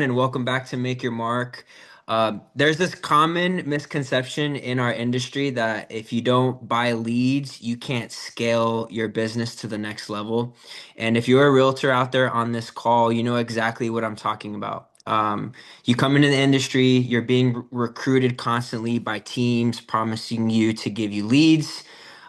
And welcome back to Make Your Mark. There's this common misconception in our industry that if you don't buy leads, you can't scale your business to the next level. And if you're a realtor out there on this call, you know exactly what I'm talking about. You come into the industry, you're being recruited constantly by teams promising you to give you leads.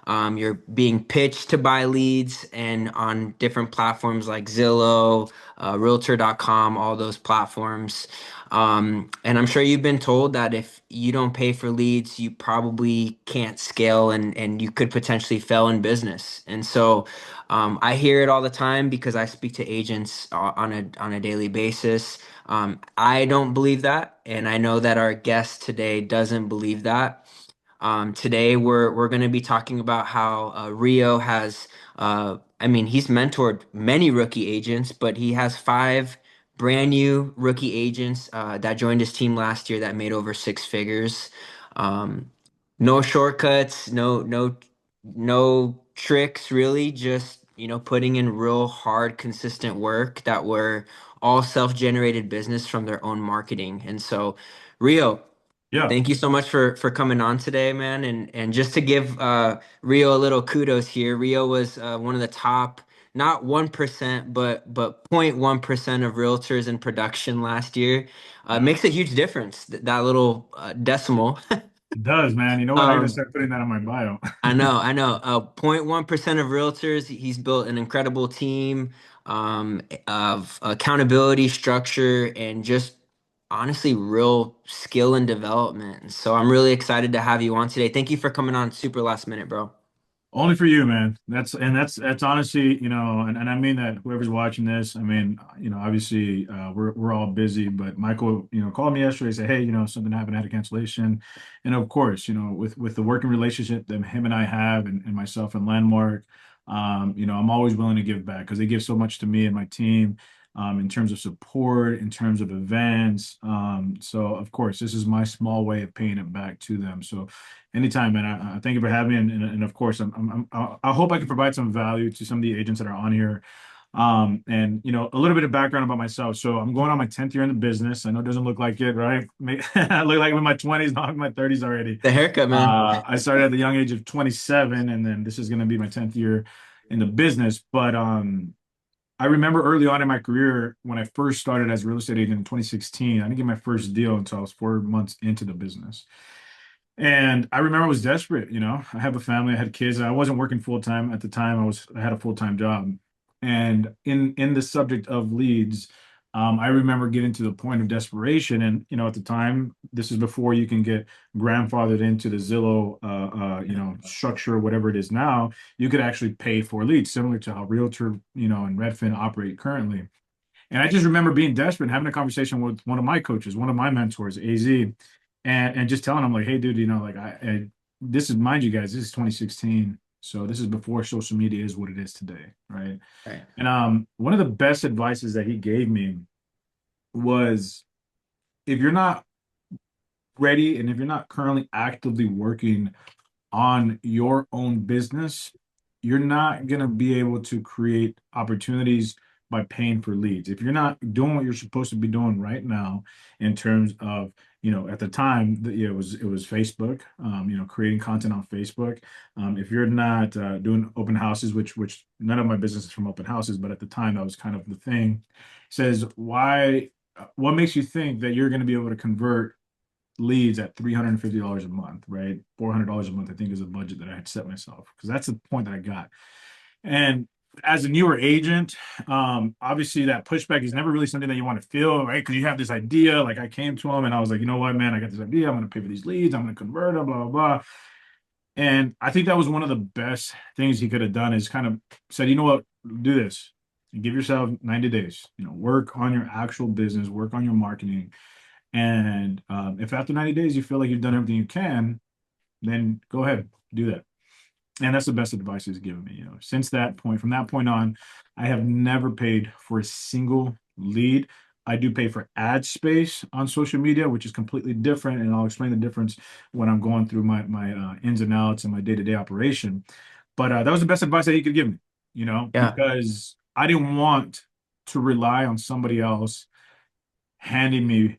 You're being pitched to buy leads and on different platforms like Zillow, Realtor.com, all those platforms. And I'm sure you've been told that if you don't pay for leads, you probably can't scale and you could potentially fail in business. And so I hear it all the time because I speak to agents on a daily basis. I don't believe that, and I know that our guest today doesn't believe that. Today we're going to be talking about how Rio has, I mean, he's mentored many rookie agents, but he has five brand new rookie agents that joined his team last year that made over six figures. Um, no shortcuts, no tricks, really. Just putting in real hard, consistent work that were all self-generated business from their own marketing. And so, Rio. Yeah. Thank you so much for coming on today, man. And just to give Rio a little kudos here, Rio was one of the top, not 1%, but 0.1% of realtors in production last year. Yeah. Makes a huge difference, that little decimal. It does, man. You know what? I gotta Um, start putting that on my bio. I know. 0.1% of realtors. He's built an incredible team of accountability, structure, and just honestly real skill and development. So I'm really excited to have you on today. Thank you for coming on super last minute, bro. Only for you, man. That's honestly, and I mean that whoever's watching this, I mean, obviously we're all busy, but Michael, called me yesterday, said, hey, something happened, I had a cancellation. And of course, with the working relationship that him and I have and myself and Landmark, I'm always willing to give back because they give so much to me and my team. In terms of support, in terms of events. So of course, this is my small way of paying it back to them. So anytime, man. I thank you for having me, and of course, I hope I can provide some value to some of the agents that are on here. And a little bit of background about myself. So I'm going on my 10th year in the business. I know it doesn't look like it, right? I look like I'm in my 20s, not in my 30s already. The haircut, man. I started at the young age of 27, and then this is going to be my 10th year in the business. But I remember early on in my career when I first started as a real estate agent in 2016. I didn't get my first deal until I was 4 months into the business. And I remember I was desperate, I have a family, I had kids, I wasn't working full time at the time. I had a full-time job. And in the subject of leads, I remember getting to the point of desperation. And at the time, this is before you can get grandfathered into the Zillow structure, whatever it is now, you could actually pay for leads, similar to how Realtor, and Redfin operate currently. And I just remember being desperate, having a conversation with one of my coaches, one of my mentors, AZ, and just telling him like, hey, dude, like this is, mind you guys, this is 2016, so this is before social media is what it is today, right? Right. And one of the best advices that he gave me was if you're not ready and if you're not currently actively working on your own business, you're not going to be able to create opportunities by paying for leads. If you're not doing what you're supposed to be doing right now in terms of, at the time, it was Facebook, creating content on Facebook. If you're not doing open houses, which none of my business is from open houses, but at the time that was kind of the thing, says what makes you think that you're going to be able to convert leads at $350 a month, right? $400 a month, I think, is a budget that I had set myself because that's the point that I got. And as a newer agent, obviously that pushback is never really something that you want to feel, right? Because you have this idea. Like I came to him and I was like, you know what, man, I got this idea. I'm going to pay for these leads. I'm going to convert them, blah, blah, blah. And I think that was one of the best things he could have done is kind of said, you know what, do this. And give yourself 90 days, work on your actual business, work on your marketing, and if after 90 days you feel like you've done everything you can, then go ahead, do that. And that's the best advice he's given me. Since that point, from that point on, I have never paid for a single lead. I do pay for ad space on social media, which is completely different, and I'll explain the difference when I'm going through my ins and outs and my day-to-day operation. But that was the best advice that he could give me, Yeah. because I didn't want to rely on somebody else handing me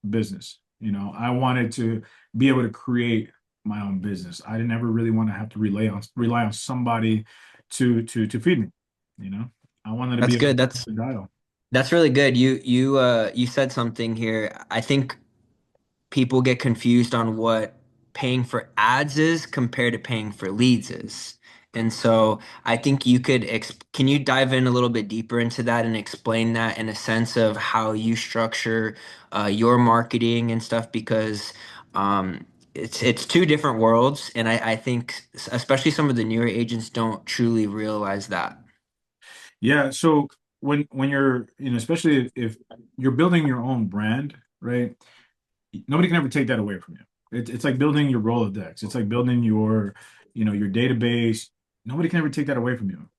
business. I wanted to be able to create my own business. I didn't ever really want to have to rely on somebody to feed me. You know, I wanted to be That's able good. to dial. That's really good. You said something here. I think people get confused on what paying for ads is compared to paying for leads is. And so I think can you dive in a little bit deeper into that and explain that in a sense of how you structure your marketing and stuff? Because it's two different worlds, and I think especially some of the newer agents don't truly realize that. Yeah. So when you're, especially if you're building your own brand, right? Nobody can ever take that away from you. It's like building your Rolodex. It's like building your database. Nobody can ever take that away from you.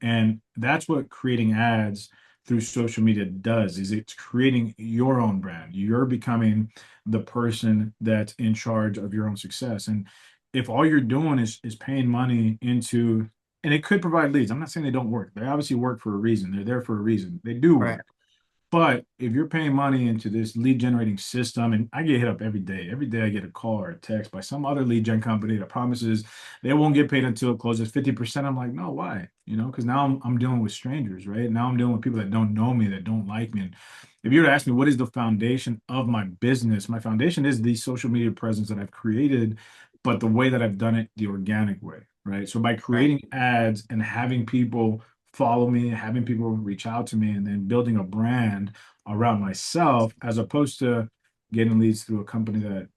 And that's what creating ads through social media does, is it's creating your own brand. You're becoming the person that's in charge of your own success. And if all you're doing is paying money into, and it could provide leads. I'm not saying they don't work. They obviously work for a reason. They're there for a reason. They do Right. work. But if you're paying money into this lead generating system, and I get hit up every day. Every day I get a call or a text by some other lead gen company that promises they won't get paid until it closes 50%. I'm like, no, why? Because now I'm dealing with strangers, right? Now I'm dealing with people that don't know me, that don't like me. And if you were to ask me what is the foundation of my business, my foundation is the social media presence that I've created, but the way that I've done it the organic way, right? So by Right. creating ads and having people follow me, having people reach out to me, and then building a brand around myself, as opposed to getting leads through a company that,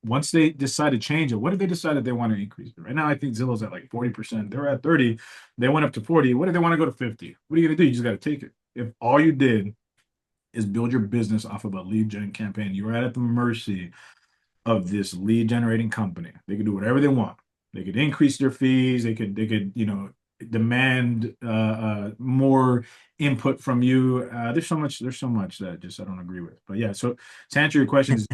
once they decide to change it, what if they decide that they want to increase it? Right now, I think Zillow's at like 40%. They're at 30. They went up to 40. What if they want to go to 50? What are you going to do? You just got to take it. If all you did is build your business off of a lead gen campaign, you're at the mercy of this lead generating company. They could do whatever they want. They could increase their fees. They could demand more input from you. There's so much that just I don't agree with. But yeah, so to answer your questions,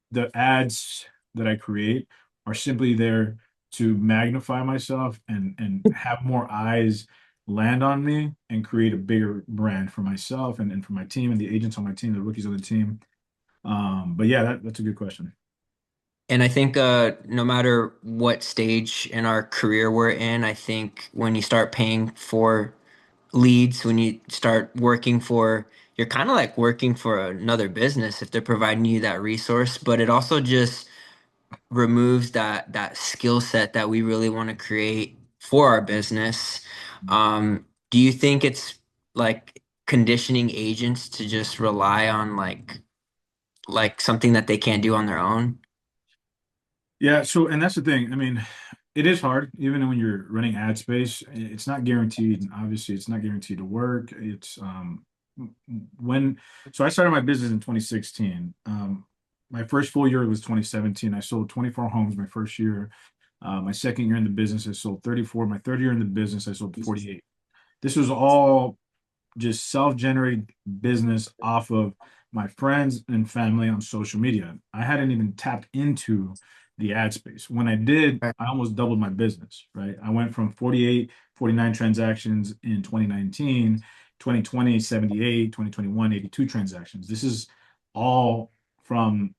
the ads that I create are simply there to magnify myself and have more eyes land on me and create a bigger brand for myself and for my team and the agents on my team, the rookies on the team. But yeah, that's a good question. And I think no matter what stage in our career we're in, I think when you start paying for leads, when you start working for, you're kind of like working for another business if they're providing you that resource, but it also just removes that skill set that we really want to create for our business. Do you think it's like conditioning agents to just rely on like something that they can't do on their own? Yeah, so and that's the thing. I mean, it is hard, even when you're running ad space. It's not guaranteed. And obviously, it's not guaranteed to work. It's when so I started my business in 2016. My first full year was 2017. I sold 24 homes my first year. My second year in the business, I sold 34. My third year in the business, I sold 48. This was all just self-generated business off of my friends and family on social media. I hadn't even tapped into the ad space. When I did, Right. I almost doubled my business, right? I went from 48, 49 transactions in 2019, 2020, 78, 2021, 82 transactions. This is all from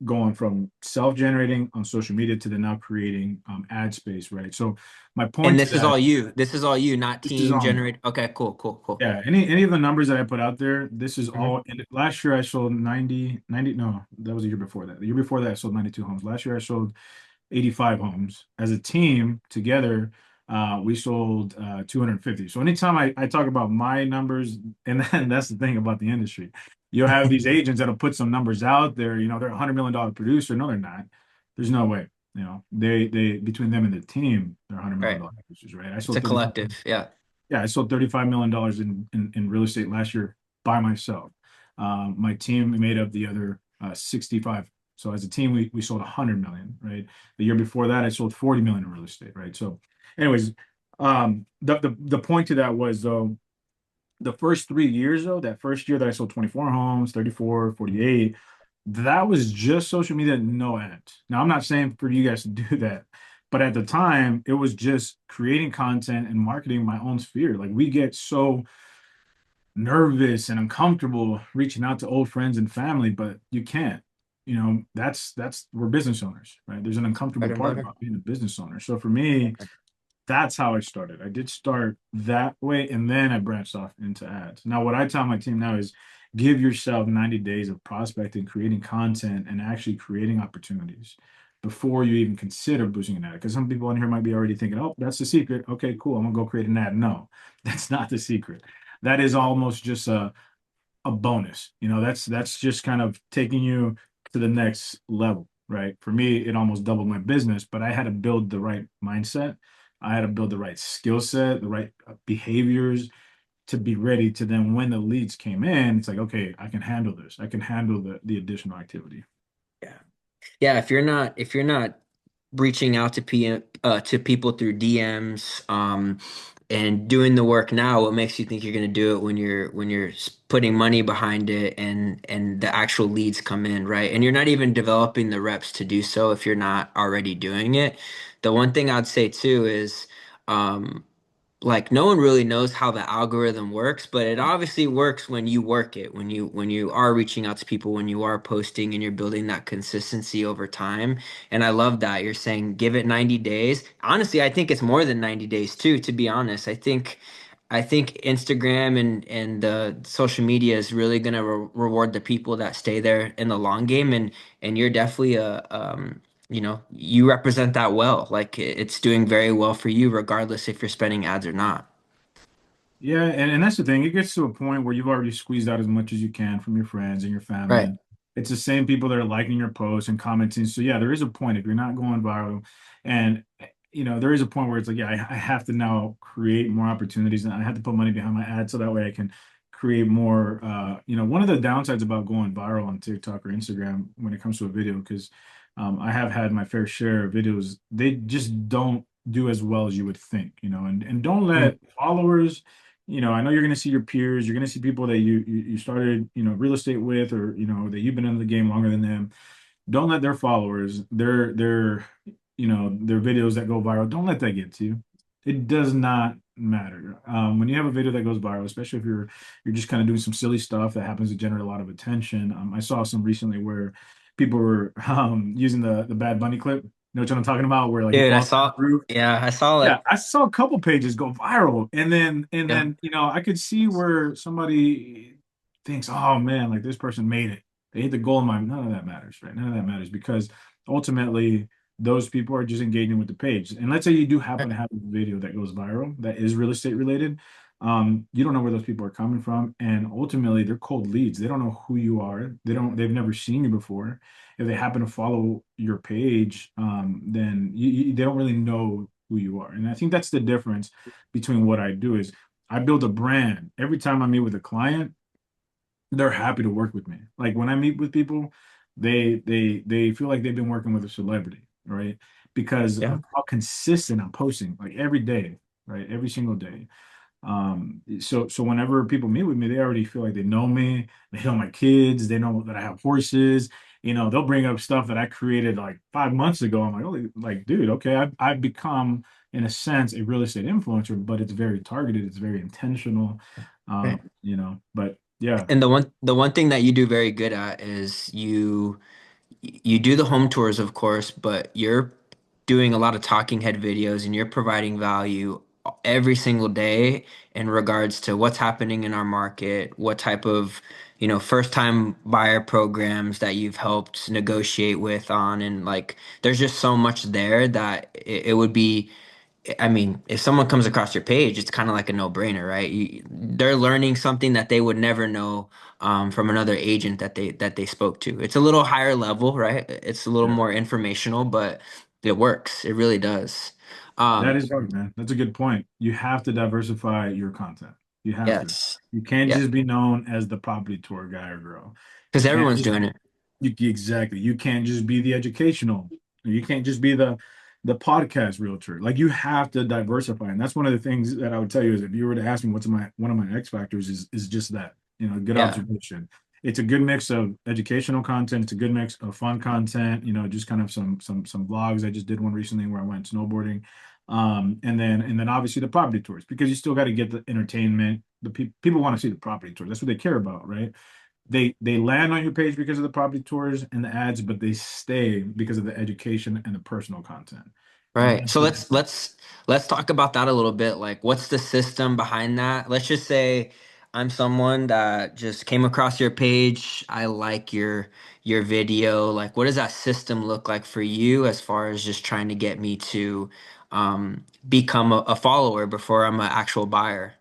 going from self-generating on social media to then now creating ad space, right? So my And point to this is that, all you. This is all you, not this is team on generate. Okay, cool, cool, cool. yeah, any of the numbers that I put out there, this is Mhm. all. And last year I sold 90. No, that was the year before that. The year before that I sold 92 homes. Last year I sold 85 homes. As a team together, we sold 250. So anytime I talk about my numbers, and then that's the thing about the industry. You'll have these agents that'll put some numbers out there, they're a $100 million producer. No, they're not. There's no way. They between them and the team, they're $100 million Right. producers, right? I It's a sold 35. collective. Yeah. Yeah, I sold $35 million in real estate last year by myself. My team made up the other 65. So as a team, we sold 100 million, right? The year before that, I sold 40 million in real estate, right? So, anyways, the point to that was though, the first 3 years though, that first year that I sold 24 homes, 34, 48, that was just social media, no ads. Now, I'm not saying for you guys to do that, but at the time, it was just creating content and marketing my own sphere. Like we get so nervous and uncomfortable reaching out to old friends and family, but you can't. You know, that's we're business owners, right? There's an uncomfortable Bread and part butter. about being a business owner. So for me, that's how I started. I did start that way, and then I branched off into ads. Now, what I tell my team now is give yourself 90 days of prospecting, creating content, and actually creating opportunities before you even consider boosting an ad. Because some people in here might be already thinking, oh, that's the secret. Okay, cool. I'm gonna go create an ad. No, that's not the secret. That is almost just a bonus. You know, that's just kind of taking you to the next level, right? For me, it almost doubled my business, but I had to build the right mindset. I had to build the right skill set, the right behaviors to be ready to then when the leads came in, it's like, okay, I can handle this. I can handle the additional activity. Yeah. Yeah, if you're not reaching out to to people through DMs and doing the work now, what makes you think you're going to do it when you're putting money behind it and the actual leads come in, right? And you're not even developing the reps to do so if you're not already doing it. The one thing I'd say too is um like no one really knows how the algorithm works, but it obviously works when you work it, when you are reaching out to people, when you are posting and you're building that consistency over time. And I love that you're saying give it 90 days. Honestly, I think it's more than 90 days too, to be honest. I think Instagram and the social media is really going to reward the people that stay there in the long game, and you're definitely a you represent that well. Like it's doing very well for you, regardless if you're spending ads or not. Yeah, and that's the thing. It gets to a point where you've already squeezed out as much as you can from your friends and your family. Right. And it's the same people that are liking your posts and commenting. So yeah, there is a point if you're not going viral. And you know, there is a point where it's like, yeah, I have to now create more opportunities and I have to put money behind my ads so that way I can create more you know, one of the downsides about going viral on TikTok or Instagram when it comes to a video, because I have had my fair share of videos, they just don't do as well as you would think, you know, and don't Mm. let followers, you know, I know you're going to see your peers, you're going to see people that you started, you know, real estate with, or you know, that you've been in the game longer than them. Don't let their followers, you know, their videos that go viral, don't let that get to you. It does not matter. When you have a video that goes viral, especially if you're just kind of doing some silly stuff that happens to generate a lot of attention. I saw some recently where people were using the Bad Bunny clip. You know what I'm talking about? Where like he Dude, falls off the roof. I saw Yeah, like, I saw a couple pages go viral, and yeah, then you know I could see where somebody thinks, oh man, like this person made it. They hit the goal line. None of that matters, right? None of that matters because ultimately those people are just engaging with the page. And let's say you do happen to have a video that goes viral that is real estate related. You don't know where those people are coming from, and ultimately they're cold leads. They don't know who you are. They've never seen you before. If they happen to follow your page, then they don't really know who you are. And I think that's the difference between what I do is I build a brand. Every time I meet with a client, they're happy to work with me. Like when I meet with people, they feel like they've been working with a celebrity, right? Because yeah. of how consistent I'm posting, like every day, right? Every single day. So whenever people meet with me, they already feel like they know me. They know my kids. They know that I have horses. You know, they'll bring up stuff that I created like 5 months ago. I'm like, oh, like, dude, okay, I've become, in a sense, a real estate influencer, but it's very targeted. It's very intentional. Right. You know, but yeah, And the one thing that you do very good at is you do the home tours, of course, but you're doing a lot of talking head videos and you're providing value every single day in regards to what's happening in our market, what type of, first time buyer programs that you've helped negotiate with on, and like there's just so much there that it would be. I mean, if someone comes across your page, it's kind of like a no-brainer, right? They're learning something that they would never know from another agent that they spoke to. It's a little higher level, right? It's a little yeah, more informational, but it works. It really does. that Um, is right, man. That's a good point. You have to diversify your content. You have to. yes, You can't yeah, just be known as the property tour guy or girl. You because can't everyone's just doing it. exactly. You can't just be the educational. You can't just be the podcast realtor. Like you have to diversify. And that's one of the things that I would tell you is if you were to ask me what's my one of my X factors is just that. You know, good Yeah, observation. It's a good mix of educational content. It's a good mix of fun content. You know, just kind of some vlogs. I just did one recently where I went snowboarding. And then obviously the property tours because you still got to get the entertainment. the people want to see the property tours. That's what they care about, right? They land on your page because of the property tours and the ads, but they stay because of the education and the personal content. And Right. that's So the let's talk about that a little bit. Like, what's the system behind that? Let's just say I'm someone that just came across your page. I like your video. Like, what does that system look like for you as far as just trying to get me to become a follower before I'm an actual buyer?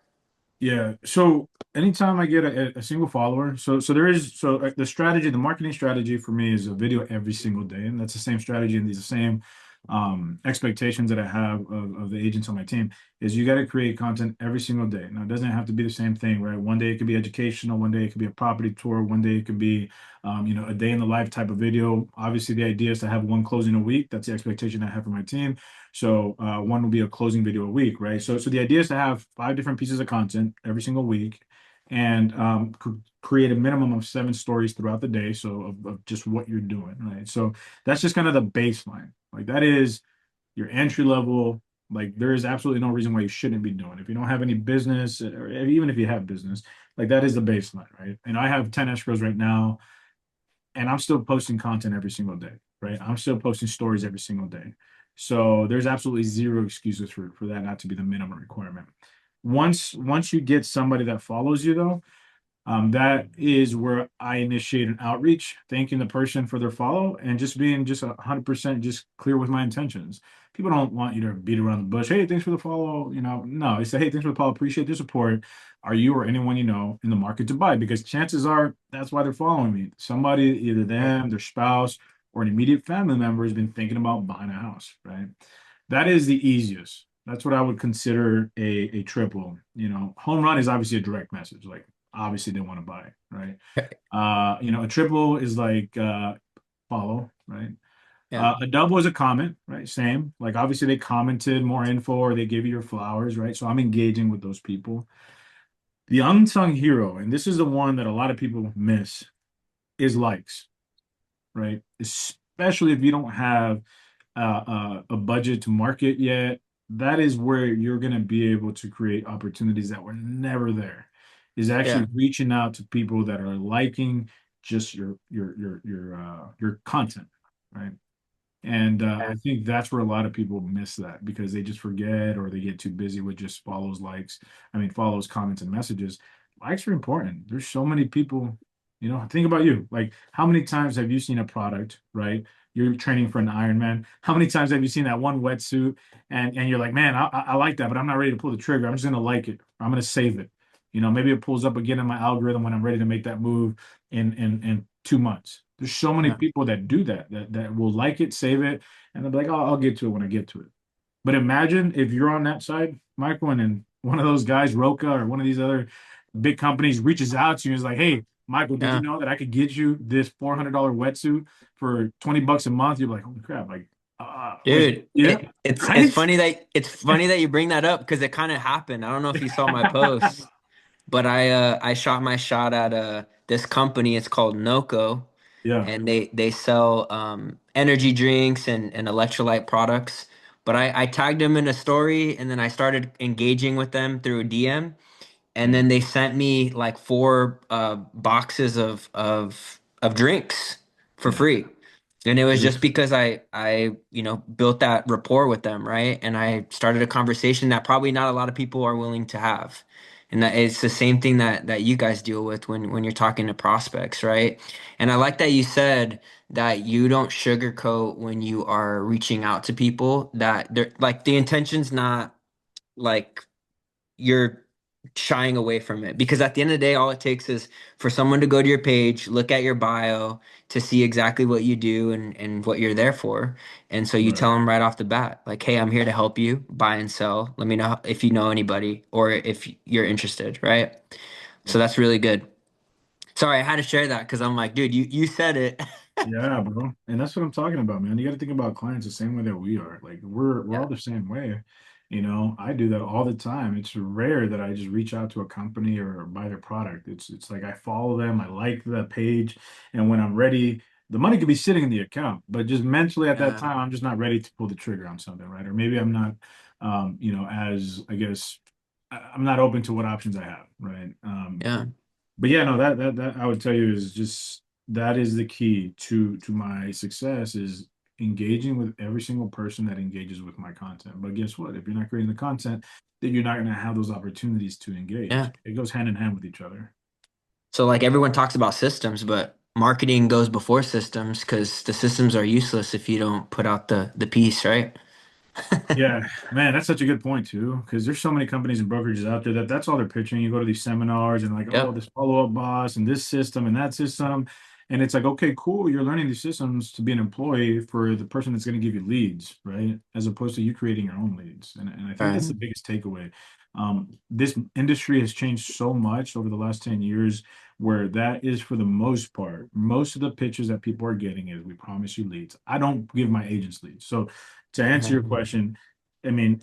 Yeah. So anytime I get a single follower, so there is the strategy, the marketing strategy for me is a video every single day, and that's the same strategy and these the same expectations that I have of the agents on my team is you got to create content every single day. Now it doesn't have to be the same thing, right? One day it could be educational, one day it could be a property tour, one day it could be a day in the life type of video. Obviously, the idea is to have one closing a week. That's the expectation I have for my team. So one will be a closing video a week, right? So the idea is to have 5 different pieces of content every single week, and create a minimum of 7 stories throughout the day. So of just what you're doing, right? So that's just kind of the baseline. Like that is your entry level. Like there is absolutely no reason why you shouldn't be doing. If you don't have any business, or even if you have business, like that is the baseline, right? And I have 10 escrows right now, and I'm still posting content every single day, right? I'm still posting stories every single day. So there's absolutely zero excuses for that not to be the minimum requirement. Once you get somebody that follows you though, that is where I initiate an outreach, thanking the person for their follow and just being just 100% just clear with my intentions. People don't want you to beat around the bush. Hey, thanks for the follow. No, they say, hey, thanks for the follow. Appreciate your support. Are you or anyone you know in the market to buy? Because chances are that's why they're following me. Somebody, either Right. them, their spouse, or an immediate family member has been thinking about buying a house, right? That is the easiest. That's what I would consider a triple. Home run is obviously a direct message. Like obviously they want to buy, right? A triple is like follow, right? Yeah. A double is a comment, right? Same. Like obviously they commented more info or they gave you your flowers, right? So I'm engaging with those people. The unsung hero, and this is the one that a lot of people miss, is likes, right? Especially if you don't have a budget to market yet. That is where you're going to be able to create opportunities that were never there. Is Yeah. actually reaching out to people that are liking just your content, right? And I think that's where a lot of people miss that because they just forget or they get too busy with just follows, likes. I mean, follows, comments, and messages. Likes are important. There's so many people, think about you. Like, how many times have you seen a product, right? You're training for an Ironman. How many times have you seen that one wetsuit and you're like, man, I like that, but I'm not ready to pull the trigger. I'm just gonna like it. I'm gonna save it. Maybe it pulls up again in my algorithm when I'm ready to make that move in 2 months. There's so many Yeah. people that do that will like it, save it, and they'll be like, oh, I'll get to it when I get to it. But imagine if you're on that side, Michael, and then one of those guys, Roca or one of these other big companies reaches out to you and is like, hey, Michael, did you Yeah. know that I could get you this $400 wetsuit for $20 a month? You're like, holy crap, like, wait, Dude, yeah, it's right? funny that you bring that up because it kind of happened. I don't know if you saw my post, but I shot my shot at this company. It's called Noco, Yeah, and they sell energy drinks and electrolyte products. But I tagged them in a story, and then I started engaging with them through a DM, and yeah, then they sent me like 4 boxes of drinks for yeah. free. And it was just There's, because I built that rapport with them, right? And I started a conversation that probably not a lot of people are willing to have. And that it's the same thing that you guys deal with when you're talking to prospects, right? And I like that you said that you don't sugarcoat when you are reaching out to people, that they're like the intention's not like you're shying away from it, because at the end of the day all it takes is for someone to go to your page, look at your bio, to see exactly what you do and what you're there for. And so you right. tell them right off the bat, like, hey, I'm here to help you buy and sell. Let me know if you know anybody or if you're interested, right? So that's really good. Sorry, I had to share that because I'm like, dude, you said it. Yeah, bro. And that's what I'm talking about, man. You got to think about clients the same way that we are. Like we're all Yeah. the same way. I do that all the time. It's rare that I just reach out to a company or buy their product. It's like I follow them, I like the page, and when I'm ready, the money could be sitting in the account, but just mentally at that Yeah. time, I'm just not ready to pull the trigger on something, right? Or maybe I'm not as I guess I'm not open to what options I have, right? Yeah. But yeah, no, that I would tell you is just that is the key to my success is engaging with every single person that engages with my content. But guess what? If you're not creating the content, then you're not going to have those opportunities to engage. Yeah. It goes hand in hand with each other. So like everyone talks about systems, but marketing goes before systems because the systems are useless if you don't put out the piece, right? Yeah, man, that's such a good point too, because there's so many companies and brokerages out there that that's all they're pitching. You go to these seminars and like, oh, Yep. this follow-up boss and this system and that system, and it's like, okay, cool, you're learning these systems to be an employee for the person that's going to give you leads, right? As opposed to you creating your own leads. And I think Right. that's the biggest takeaway. This industry has changed so much over the last 10 years, where that is for the most part, most of the pitches that people are getting is we promise you leads. I don't give my agents leads. So to answer your Mhm. question, I mean,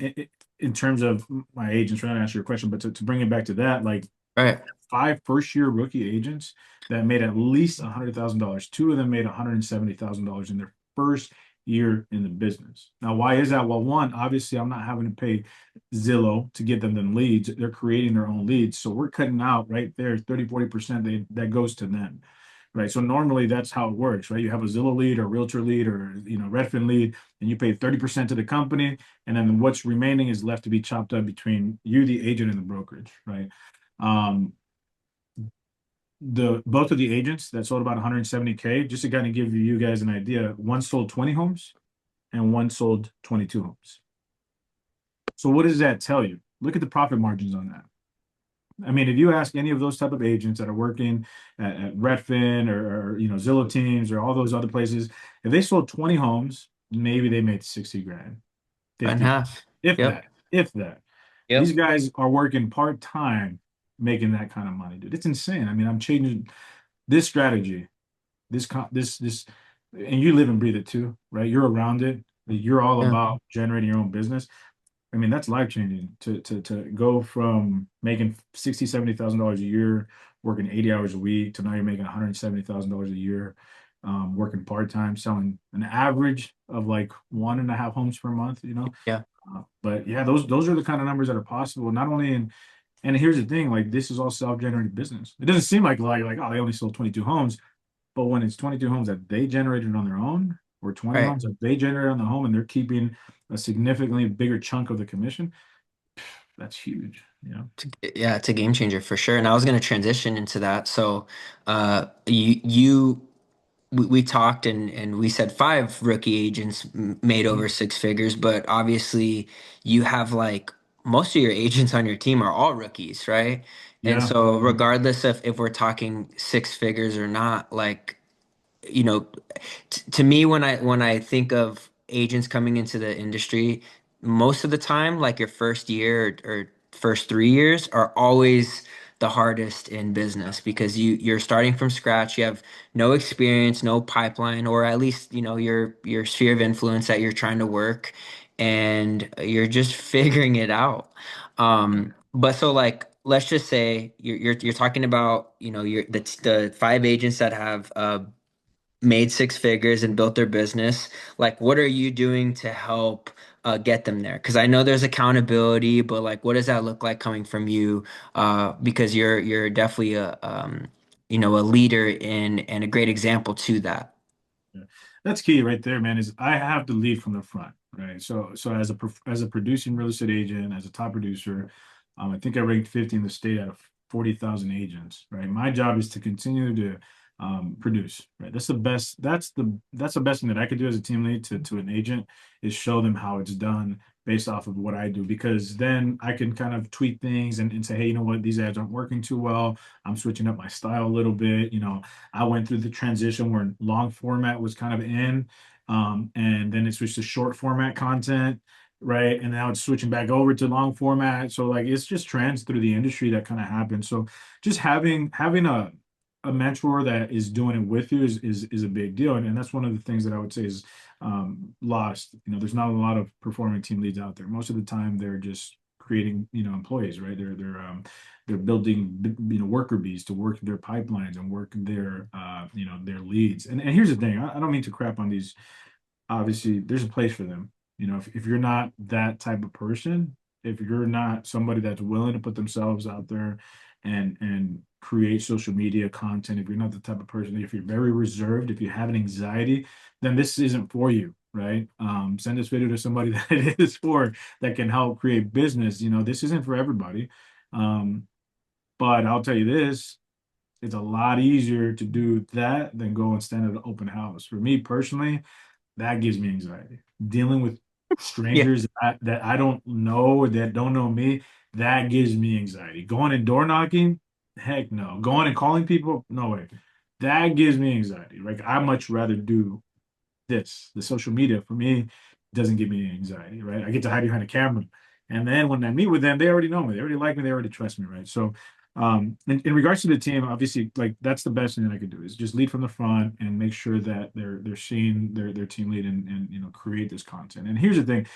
in terms of my agents, trying to answer your question, but to bring it back to that, like Right. five first-year rookie agents that made at least $100,000. Two of them made $170,000 in their first year in the business. Now, why is that? Well, one, obviously, I'm not having to pay Zillow to get them leads. They're creating their own leads. So we're cutting out right there 30, 40% that goes to them. Right. So normally that's how it works, right? You have a Zillow lead or realtor lead or Redfin lead, and you pay 30% to the company, and then what's remaining is left to be chopped up between you, the agent, and the brokerage, right? Um, the both of the agents that sold about 170K, just to kind of give you guys an idea, one sold 20 homes and one sold 22 homes. So what does that tell you? Look at the profit margins on that. I mean, if you ask any of those type of agents that are working at Redfin or Zillow Teams or all those other places, if they sold 20 homes, maybe they made 60 grand, Cut in 50 grand, half. if Yep. that, if that. These Yep. guys are working part-time making that kind of money, dude. It's insane. I mean, I'm changing this strategy, this, and you live and breathe it too, right? You're around it. You're all Yeah. about generating your own business. I mean, that's life changing to go from making 60, $70,000 a year, working 80 hours a week to now you're making $170,000 a year, working part-time, selling an average of like 1.5 homes per month. Yeah. But yeah, those are the kind of numbers that are possible, not only in, and here's the thing, like this is all self-generated business. It doesn't seem like, oh, they only sold 22 homes, but when it's 22 homes that they generated on their own, or 20 Right. homes that they generated on the home, and they're keeping a significantly bigger chunk of the commission, that's huge. Yeah, it's a game changer for sure. And I was going to transition into that. So, you we talked and we said five rookie agents made over Mhm. 6 figures, but obviously you have like most of your agents on your team are all rookies, right? And Yeah. so regardless of if we're talking 6 figures or not, like, you know, to me when I think of agents coming into the industry, most of the time, like your first year or first 3 years are always the hardest in business because you're starting from scratch. You have no experience, no pipeline, or at least your sphere of influence that you're trying to work, and you're just figuring it out. But so like let's just say you're talking about the 5 agents that have made 6 figures and built their business. Like, what are you doing to help get them there? Because I know there's accountability, but like, what does that look like coming from you? Because you're definitely a leader and a great example to that. Yeah. That's key right there, man, is I have to lead from the front, right? So as a producing real estate agent, as a top producer, I think I ranked 50 in the state out of 40,000 agents, right? My job is to continue to produce, right? That's the best thing that I could do as a team lead to an agent is show them how it's done based off of what I do, because then I can kind of tweak things and say, hey, you know what, these ads aren't working too well. I'm switching up my style a little bit. I went through the transition where long format was kind of in, and then it switched to short format content, right? And now it's switching back over to long format. So like it's just trends through the industry that kind of happen. So just having a mentor that is doing it with you is a big deal, and that's one of the things that I would say is lost. There's not a lot of performing team leads out there. Most of the time, they're just creating employees, right? They're building worker bees to work their pipelines and work their leads. And here's the thing, I don't mean to crap on these. Obviously there's a place for them. If you're not that type of person, if you're not somebody that's willing to put themselves out there and create social media content, if you're not the type of person, if you're very reserved, if you have an anxiety, then this isn't for you, right? Send this video to somebody that it is for, that can help create business. This isn't for everybody. Um, but I'll tell you this, it's a lot easier to do that than go and stand at an open house. For me personally, that gives me anxiety. Dealing with Yeah. strangers that I don't know or that don't know me, that gives me anxiety. Going and door knocking, heck no. Going and calling people, no way. That gives me anxiety. Like I much rather do the social media for me doesn't give me anxiety, right? I get to hide behind a camera. And then when I meet with them, they already know me. They already like me. They already trust me, right? So, in regards to the team, obviously, like that's the best thing that I could do is just lead from the front and make sure that they're seeing their team lead and create this content. And here's the thing: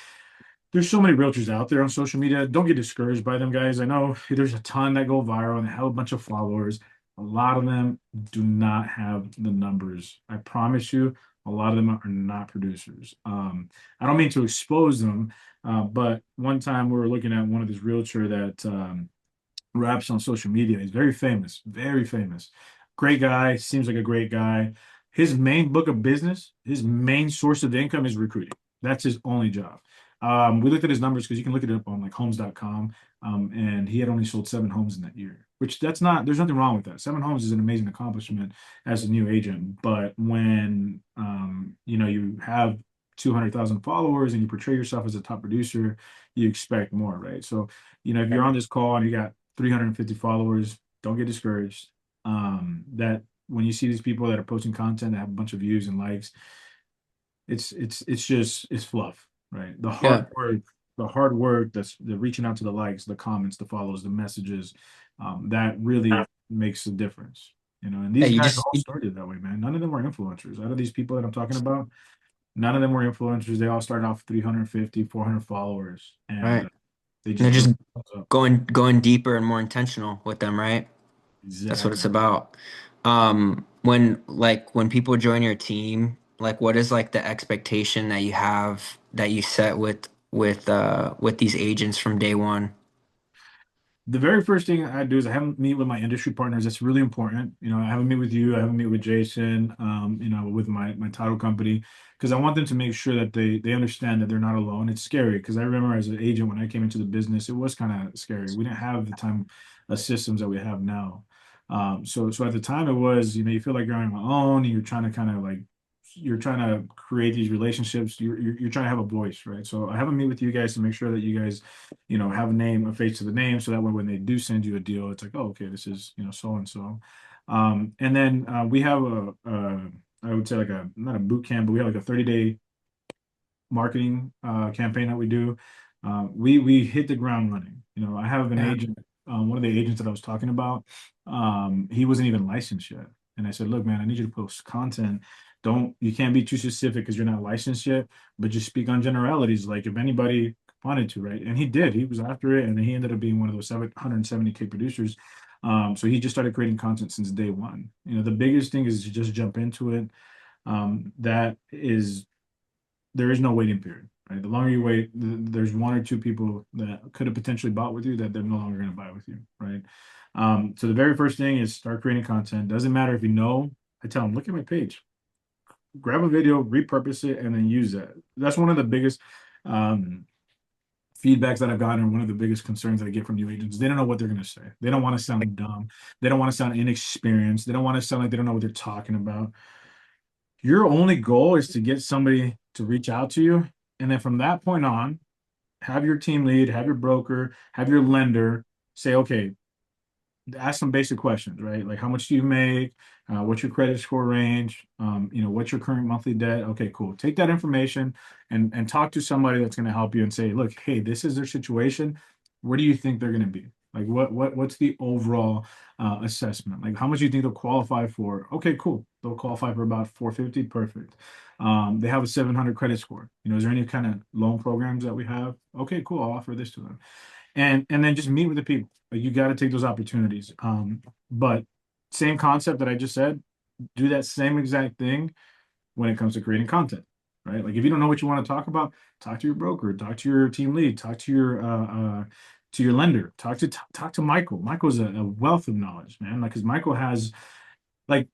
there's so many realtors out there on social media. Don't get discouraged by them, guys. I know there's a ton that go viral and have a bunch of followers. A lot of them do not have the numbers. I promise you, a lot of them are not producers. I don't mean to expose them, but one time we were looking at one of this realtor that raps on social media. He's very famous, very famous. Great guy, seems like a great guy. His main book of business, his main source of income is recruiting. That's his only job. We looked at his numbers because you can look it up on like homes.com. And he had only sold 7 homes in that year, which there's nothing wrong with that. 7 homes is an amazing accomplishment as a new agent. But when, you have 200,000 followers and you portray yourself as a top producer, you expect more, right? So, if you're on this call and you got 350 followers, don't get discouraged. That when you see these people that are posting content that have a bunch of views and likes, it's fluff, right? Yeah. The hard work, that's the reaching out to the likes, the comments, the follows, the messages, that really makes a difference. And Yeah. these You guys just, all started that way, man. None of them were influencers. Out of these people that I'm talking about, none of them were influencers. They all started off 350, 400 followers, and right. they And they're just built just themselves up. going deeper and more intentional with them, right? That's what it's Exactly. about. When people join your team, like what is like the expectation that you have that you set with these agents from day one? The very first thing I do is I have them meet with my industry partners. That's really important. I have them meet with you. I have them meet with Jason. With my title company, because I want them to make sure that they understand that they're not alone. It's scary because I remember as an agent when I came into the business, it was kind of scary. We didn't have the time systems that we have now. So at the time it was, you feel like you're on your own and you're trying to kind of like you're trying to create these relationships. You're trying to have a voice, right? So I have them meet with you guys to make sure that you guys have a name, a face to the name, so that way when they do send you a deal, it's like, oh, okay, this is, so and so. And then we have I would say like not a boot camp, but we have like a 30-day marketing campaign that we do. We hit the ground running. I have an Yeah. agent, one of the agents that I was talking about, he wasn't even licensed yet. And I said, look, man, I need you to post content. You can't be too specific because you're not licensed yet, but just speak on generalities. Like if anybody wanted to, right? And he did. He was after it, and he ended up being one of those 770K producers. So he just started creating content since day one. The biggest thing is to just jump into it. That is there is no waiting period, right? The longer you wait, there's one or two people that could have potentially bought with you that they're no longer going to buy with you, right? So the very first thing is start creating content. Doesn't matter if you know. I tell them, look at my page, grab a video, repurpose it, and then use that. That's one of the biggest um, feedbacks that I've gotten, and one of the biggest concerns that I get from new agents. They don't know what they're going to say. They don't want to sound dumb. They don't want to sound inexperienced. They don't want to sound like they don't know what they're talking about. Your only goal is to get somebody to reach out to you. And then from that point on, have your team lead, have your broker, have your lender say, okay, ask some basic questions, right? Like how much do you make? What's your credit score range? What's your current monthly debt? Okay, cool. Take that information and talk to somebody that's going to help you and say, look, hey, this is their situation. Where do you think they're going to be? Like what's the overall assessment? Like how much do you think they'll qualify for? Okay, cool. They'll qualify for about 450. Perfect. They have a 700 credit score. Is there any kind of loan programs that we have? Okay, cool. I'll offer this to them and then just meet with the people. Like you got to take those opportunities. But same concept that I just said, do that same exact thing when it comes to creating content. right? Like if you don't know what you want to talk about, talk to your broker, talk to your team lead, talk to your lender, talk to Michael. Michael's a wealth of knowledge, man. Like because Michael has like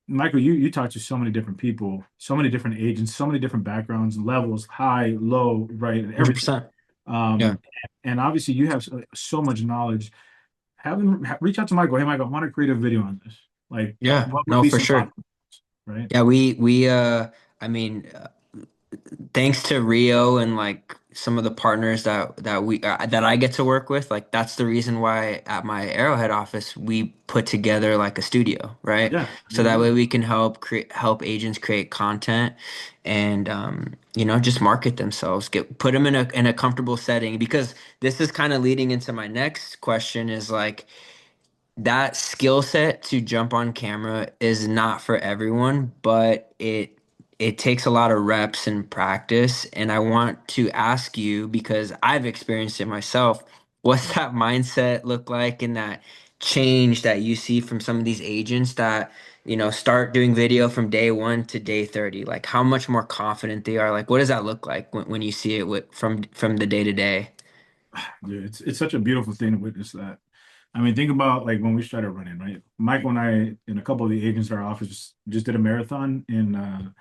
Michael, you talk to so many different people, so many different agents, so many different backgrounds, levels, high, low, right, and everything. 100%. Yeah. Um, and obviously you have so much knowledge. Reach out to Michael. Hey, Michael, I want to create a video on this. Like, Yeah. what would No, be for some sure. options, right? Yeah, I mean, thanks to Rio and like some of the partners that I get to work with, like that's the reason why at my Arrowhead office we put together like a studio, right? Yeah, So there you that go. way we can help agents create content and just market themselves, get put them in a comfortable setting because this is kind of leading into my next question is like that skill set to jump on camera is not for everyone, but it takes a lot of reps and practice. And I want to ask you because I've experienced it myself. What's that mindset look like and that change that you see from some of these agents that, start doing video from day one to day 30? Like how much more confident they are? Like what does that look like when you see it from the day to day? Dude, it's such a beautiful thing to witness that. I mean, think about like when we started running, right? Michael and I and a couple of the agents in our office just did a marathon in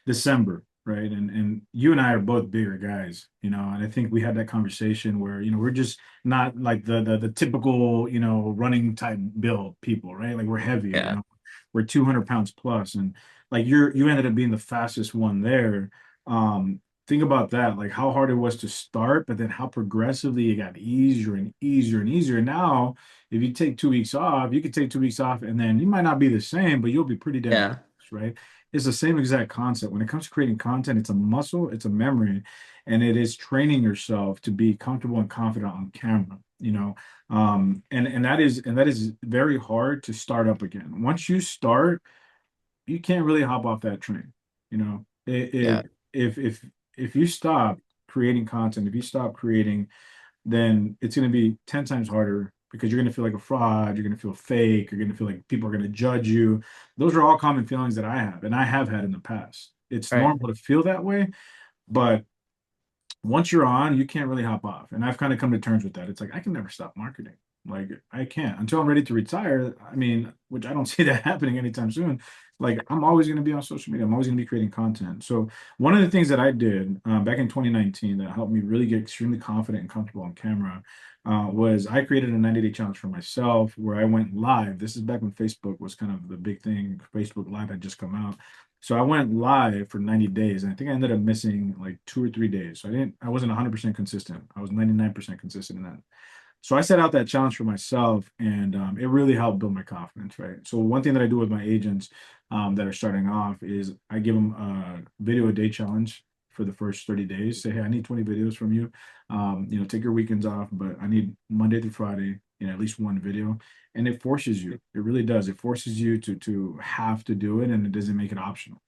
December, right? And you and I are both bigger guys, and I think we had that conversation where, we're just not like the typical, running type build people, right? Like we're heavier, Yeah. we're 200 pounds plus, and like you ended up being the fastest one there. Think about that, like how hard it was to start, but then how progressively it got easier and easier and easier. Now, if you take 2 weeks off, you could take 2 weeks off, and then you might not be the same, but you'll be pretty damn Yeah. close, right? It's the same exact concept. When it comes to creating content, it's a muscle, it's a memory, and it is training yourself to be comfortable and confident on camera, and that is very hard to start up again. Once you start, you can't really hop off that train. You know, Yeah. if you stop creating content, if you stop creating, then it's going to be 10 times harder because you're going to feel like a fraud, you're going to feel fake, you're going to feel like people are going to judge you. Those are all common feelings that I have and I have had in the past. It's Right. normal to feel that way, but once you're on, you can't really hop off. And I've kind of come to terms with that. It's like I can never stop marketing. Like I can't until I'm ready to retire. I mean, which I don't see that happening anytime soon. Like I'm always going to be on social media. I'm always going to be creating content. So one of the things that I did back in 2019 that helped me really get extremely confident and comfortable on camera was I created a 90-day challenge for myself where I went live. This is back when Facebook was kind of the big thing. Facebook Live had just come out. So I went live for 90 days, and I think I ended up missing like 2 or 3 days. So I wasn't 100% consistent. I was 99% consistent in that. So I set out that challenge for myself, and it really helped build my confidence, right? So one thing that I do with my agents that are starting off is I give them a video a day challenge for the first 30 days. Say, hey, I need 20 videos from you. Take your weekends off, but I need Monday through Friday, at least one video. And it forces you. It really does. It forces you to have to do it, and it doesn't make it optional.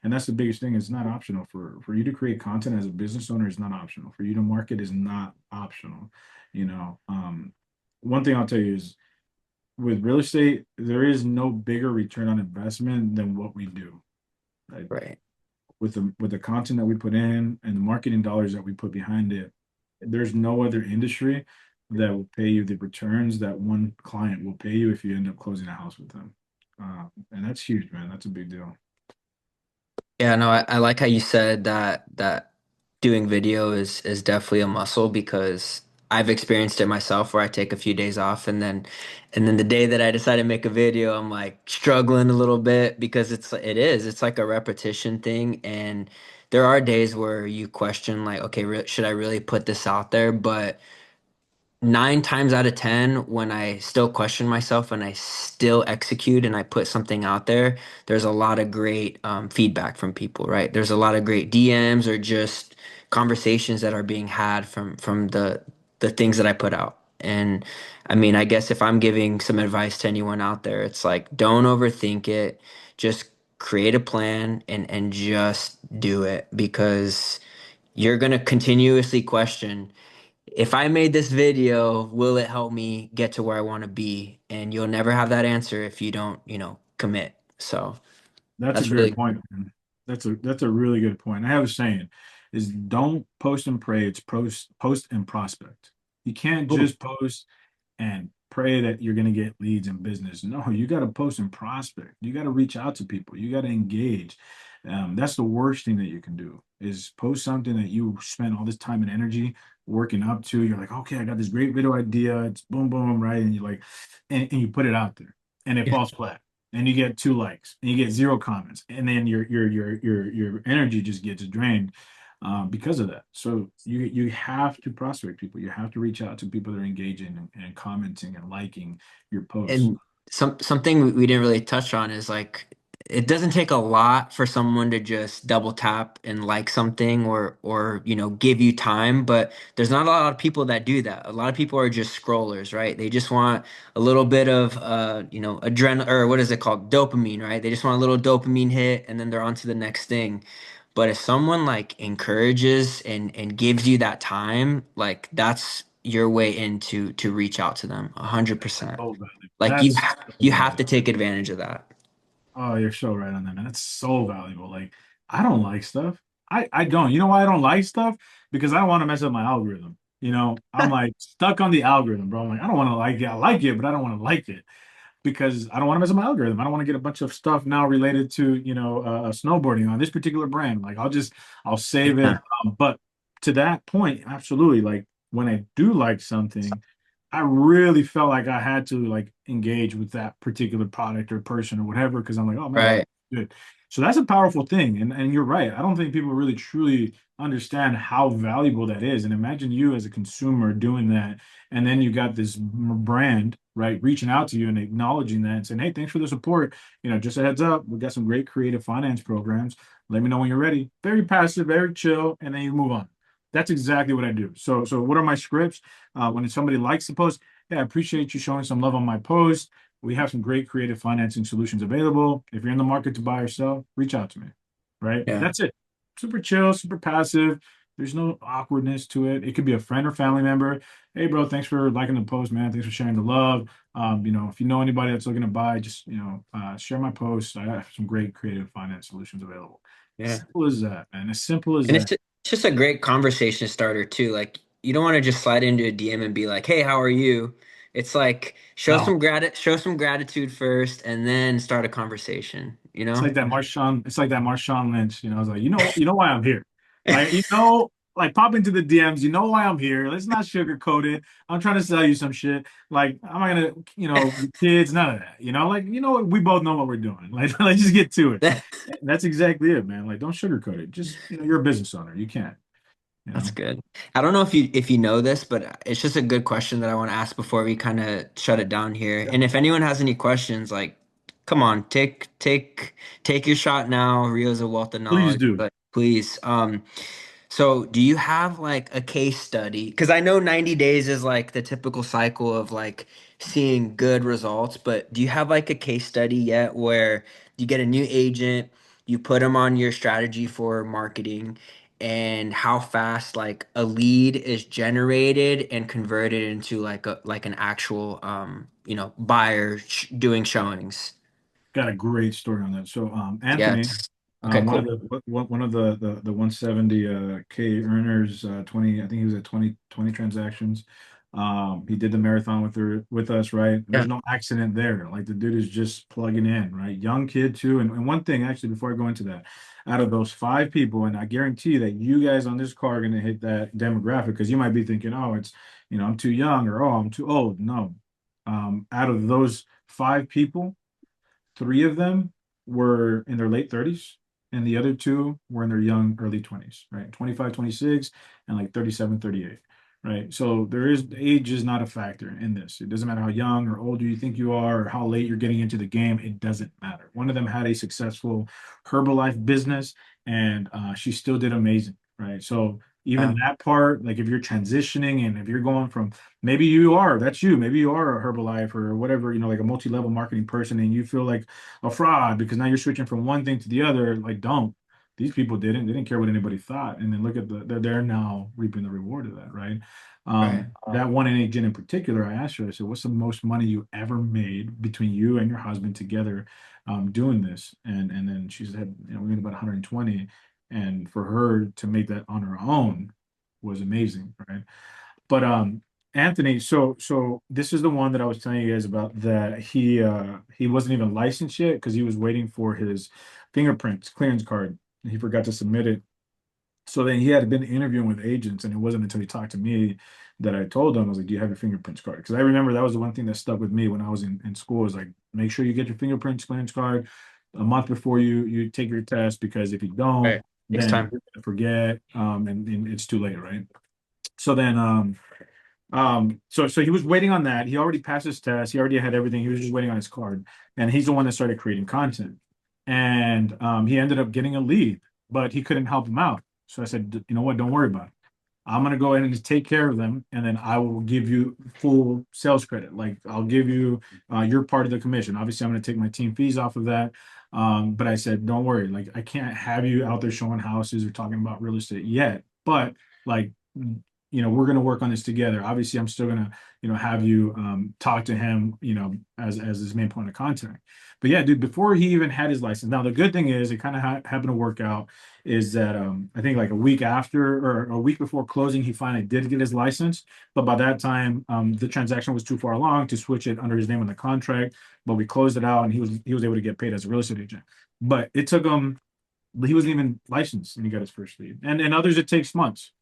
And that's the biggest thing. It's not optional for you to create content as a business owner is not optional. For you to market is not optional. One thing I'll tell you is with real estate, there is no bigger return on investment than what we do. Right? Right. With the content that we put in and the marketing dollars that we put behind it, there's no other industry that will pay you the returns that one client will pay you if you end up closing a house with them. And that's huge, man. That's a big deal. Yeah, no, I like how you said that doing video is definitely a muscle because I've experienced it myself where I take a few days off and then the day that I decide to make a video, I'm like struggling a little bit because it's like a repetition thing and there are days where you question like, okay, should I really put this out there? But 9 times out of 10, when I still question myself and I still execute and I put something out there, there's a lot of great feedback from people, right? There's a lot of great DMs or just conversations that are being had from the things that I put out. And I mean, I guess if I'm giving some advice to anyone out there, it's like don't overthink it. Just create a plan and just do it because you're gonna continuously question if I made this video, will it help me get to where I want to be? And you'll never have that answer if you don't, commit. So That's a that's great really, point, man. That's a really good point. I have a saying is don't post and pray, it's post and prospect. You can't Ooh, just post and pray that you're going to get leads in business. No, you got to post and prospect. You got to reach out to people. You got to engage. That's the worst thing that you can do is post something that you spent all this time and energy working up to. You're like, okay, I got this great video idea. It's boom, boom, right? And you like, and you put it out there and it yeah. falls flat. And you get 2 likes and you get 0 comments. And then your energy just gets drained because of that. So you have to prospect people. You have to reach out to people that are engaging and commenting and liking your posts. And something we didn't really touch on is like it doesn't take a lot for someone to just double tap and like something or give you time, but there's not a lot of people that do that. A lot of people are just scrollers, right? They just want a little bit of adrenaline, or what is it called? Dopamine, right? They just want a little dopamine hit and then they're on to the next thing. But if someone like encourages and gives you that time, like that's your way to reach out to them 100%. So valuable. Like That's so you have valuable. to take advantage of that. Oh, you're so right on that, man. That's so valuable. Like, I don't like stuff. I don't. You know why I don't like stuff? Because I don't want to mess up my algorithm. I'm like stuck on the algorithm, bro. I'm like, I don't want to like it. I like it, but I don't want to like it because I don't want to mess up my algorithm. I don't want to get a bunch of stuff now related to, snowboarding on this particular brand. Like, I'll save it. Yeah. But to that point, absolutely. Like, when I do like something, I really felt like I had to like engage with that particular product or person or whatever because I'm like, oh man, that Right. looks good. So that's a powerful thing. And you're right. I don't think people really truly understand how valuable that is. And imagine you as a consumer doing that. And then you got this brand, right, reaching out to you and acknowledging that and saying, hey, thanks for the support. Just a heads up, we got some great creative finance programs. Let me know when you're ready. Very passive, very chill, and then you move on. That's exactly what I do. So what are my scripts? When somebody likes the post, yeah, I appreciate you showing some love on my post. We have some great creative financing solutions available. If you're in the market to buy or sell, reach out to me. Right? Yeah. That's it. Super chill, super passive. There's no awkwardness to it. It could be a friend or family member. Hey, bro, thanks for liking the post, man. Thanks for sharing the love. If you know anybody that's looking to buy, just share my post. I have some great creative finance solutions available. Yeah. Simple as that, man. As simple as And that. it's just a great conversation starter too. Like you don't want to just slide into a DM and be like, "Hey, how are you?" It's like No. show some gratitude first and then start a conversation, you It's know? like that Marshawn. It's like that Marshawn Lynch. I was like, you know why I'm here. Like, like pop into the DMs. You know why I'm here. Let's not sugarcoat it. I'm trying to sell you some shit. Like, I'm not gonna, kids, none of that. Like, we both know what we're doing. Like, let's just get to it. That's exactly it, man. Like, don't sugarcoat it. Just, you're a business owner. You can't, you That's know. good. I don't know if you know this, but it's just a good question that I want to ask before we kind of shut it down here. Yeah. And if anyone has any questions, like, come on, take your shot now. Rio's a wealth of Please knowledge, do. but please. So do you have like a case study? Because I know 90 days is like the typical cycle of like seeing good results, but do you have like a case study yet where you get a new agent, you put them on your strategy for marketing, and how fast like a lead is generated and converted into like an actual buyer doing showings? Got a great story on that. So, Anthony, Yes. Okay, one of cool. the 170 K earners, 20, I think he was at 20 transactions. He did the marathon with us, right? There's Yeah. no accident there. Like the dude is just plugging in, right? Young kid too. And one thing actually, before I go into that, out of those 5 people, and I guarantee that you guys on this call are gonna hit that demographic because you might be thinking, oh, it's I'm too young or oh, I'm too old. No. Out of those 5 people, 3 of them were in their late 30s, and the other two were in their young early 20s, right? 25, 26, and like 37, 38, right? So age is not a factor in this. It doesn't matter how young or old you think you are or how late you're getting into the game. It doesn't matter. One of them had a successful Herbalife business, and she still did amazing, right? So even Yeah. that part, like if you're transitioning and if you're going from maybe you are, that's you. Maybe you are a Herbalife or whatever, like a multi-level marketing person and you feel like a fraud because now you're switching from one thing to the other. Like, don't. These people didn't. They didn't care what anybody thought. And then look at they're now reaping the reward of that, right? Right. That one agent in particular, I asked her, I said, what's the most money you ever made between you and your husband together doing this. And then she said, we made about 120. And for her to make that on her own was amazing, right? But Anthony, so this is the one that I was telling you guys about that he wasn't even licensed yet because he was waiting for his fingerprints clearance card. And he forgot to submit it. So then he had been interviewing with agents, and it wasn't until he talked to me that I told him, I was like, "Do you have your fingerprints card?" Because I remember that was the one thing that stuck with me when I was in school, is like, make sure you get your fingerprints clearance card a month before you take your test, because if you don't, Right. Takes then time. you're gonna forget, and it's too late, right? So then so he was waiting on that. He already passed his test. He already had everything. He was just waiting on his card. And he's the one that started creating content. And he ended up getting a lead, but he couldn't help him out. So I said, you know what? Don't worry about it. I'm gonna go ahead and just take care of them, and then I will give you full sales credit. Like, I'll give you your part of the commission. Obviously, I'm gonna take my team fees off of that. But I said, don't worry. Like, I can't have you out there showing houses or talking about real estate yet. But like, we're gonna work on this together. Obviously, I'm still gonna, have you talk to him, as his main point of contact. But yeah, dude, before he even had his license. Now, the good thing is it kind of happened to work out, is that I think like a week after or a week before closing, he finally did get his license. But by that time, the transaction was too far along to switch it under his name on the contract. But we closed it out, and he was able to get paid as a real estate agent. But it took him. He wasn't even licensed, and he got his first lead. And others, it takes months,